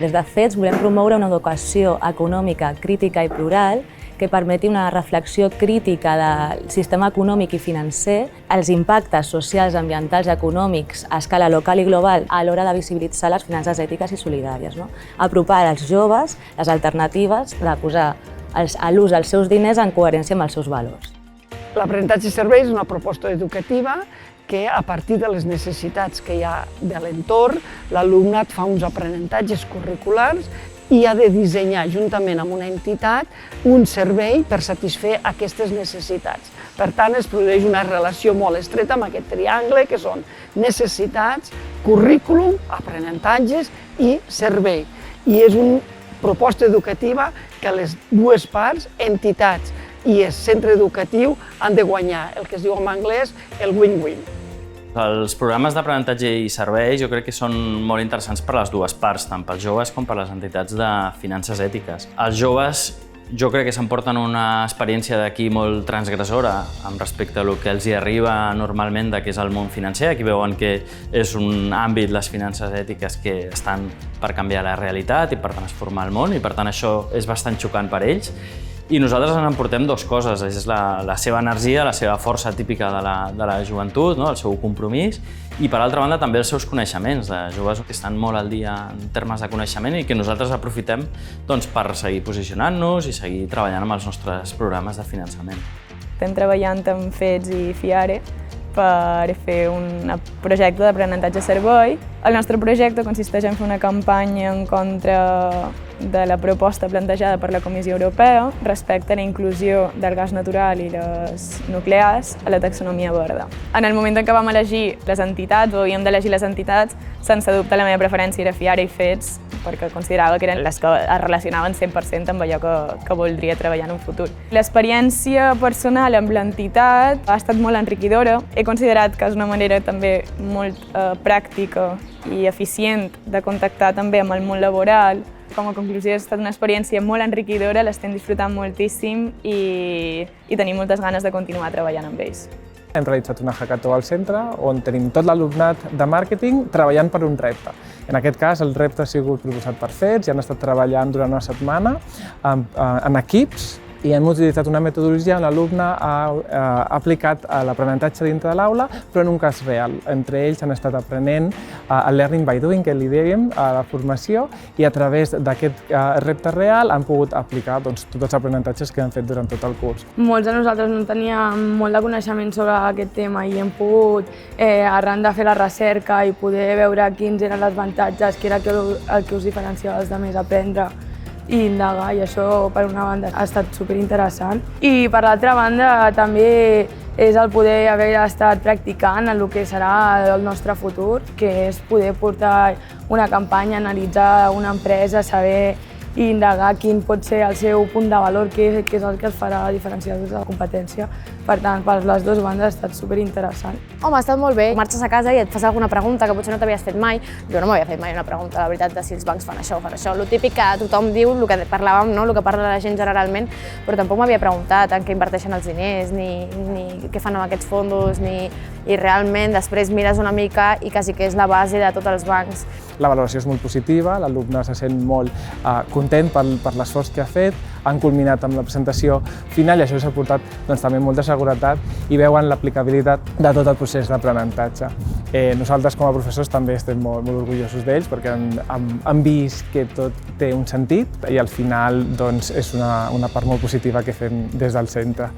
Des de FEDS volem promoure una educació econòmica, crítica i plural que permeti una reflexió crítica del sistema econòmic i financer, els impactes socials, ambientals i econòmics a escala local i global a l'hora de visibilitzar les finances ètiques i solidàries. Apropar als joves les alternatives de posar a l'ús dels seus diners en coherència amb els seus valors. L'aprenentatge i serveis és una proposta educativa que, a partir de les necessitats que hi ha de l'entorn, l'alumnat fa uns aprenentatges curriculars i ha de dissenyar, juntament amb una entitat, un servei per satisfer aquestes necessitats. Per tant, es produeix una relació molt estreta amb aquest triangle, que són necessitats, currículum, aprenentatges i servei. I és una proposta educativa que les dues parts, entitats i el centre educatiu, han de guanyar, el que es diu en anglès el win-win. Els programes d'aprenentatge i serveis jo crec que són molt interessants per les dues parts, tant pels joves com per les entitats de finances ètiques. Els joves jo crec que s'emporten una experiència d'aquí molt transgressora amb respecte a el que els hi arriba normalment de què és el món financer. Aquí veuen que és un àmbit, les finances ètiques, que estan per canviar la realitat i per transformar el món, i per tant això és bastant xocant per ells. I nosaltres ens emportem dues coses, és la seva energia, la seva força típica de la joventut, el seu compromís, i per altra banda també els seus coneixements, de joves que estan molt al dia en termes de coneixement i que nosaltres aprofitem per seguir posicionant-nos i seguir treballant amb els nostres programes de finançament. Estem treballant amb FEDS i FIARE per fer un projecte d'aprenentatge servei. El nostre projecte consisteix en fer una campanya en contra de la proposta plantejada per la Comissió Europea respecte a la inclusió del gas natural i les nuclears a la taxonomia verda. En el moment en què vam elegir les entitats, o havíem d'elegir les entitats, sense dubte la meva preferència era FIARE i FEDS, perquè considerava que eren les que es relacionaven 100% amb allò que voldria treballar en un futur. L'experiència personal amb l'entitat ha estat molt enriquidora. He considerat que és una manera també molt pràctica i eficient de contactar també amb el món laboral. Com a conclusió, ha estat una experiència molt enriquidora, l'estem disfrutant moltíssim i tenim moltes ganes de continuar treballant amb ells. Hem realitzat una hackathon al centre on tenim tot l'alumnat de màrqueting treballant per un repte. En aquest cas, el repte ha sigut proposat per FEDS i han estat treballant durant una setmana en equips i hem utilitzat una metodologia on l'alumne ha aplicat l'aprenentatge dintre de l'aula, però en un cas real. Entre ells han estat aprenent el learning by doing, que li dèiem, a la formació, i a través d'aquest repte real han pogut aplicar tots els aprenentatges que han fet durant tot el curs. Molts de nosaltres no teníem molt de coneixement sobre aquest tema i hem pogut, arran de fer la recerca i poder veure quins eren els avantatges, què era el que us diferenciava dels altres, aprendre i indagar, i això per una banda ha estat superinteressant. I per l'altra banda també és el poder haver estat practicant en el que serà el nostre futur, que és poder portar una campanya, analitzar una empresa, saber i indagar quin pot ser el seu punt de valor, què és el que els farà diferenciar-los de la competència. Per tant, per les dues bandes ha estat superinteressant. Home, ha estat molt bé. Marxes a casa i et fas alguna pregunta que potser no t'havies fet mai. Jo no m'havia fet mai una pregunta, la veritat, de si els bancs fan això o fan això. Lo típic que tothom diu, el que parlàvem, el que parla la gent generalment, però tampoc m'havia preguntat en què inverteixen els diners, ni què fan amb aquests fondos, i realment després mires una mica i quasi que és la base de tots els bancs. La valoració és molt positiva, l'alumne se sent molt content per l'esforç que ha fet, han culminat amb la presentació final i això s'ha portat també molta seguretat i veuen l'aplicabilitat de tot el procés d'aprenentatge. Nosaltres com a professors també estem molt orgullosos d'ells perquè han vist que tot té un sentit i al final és una part molt positiva que fem des del centre.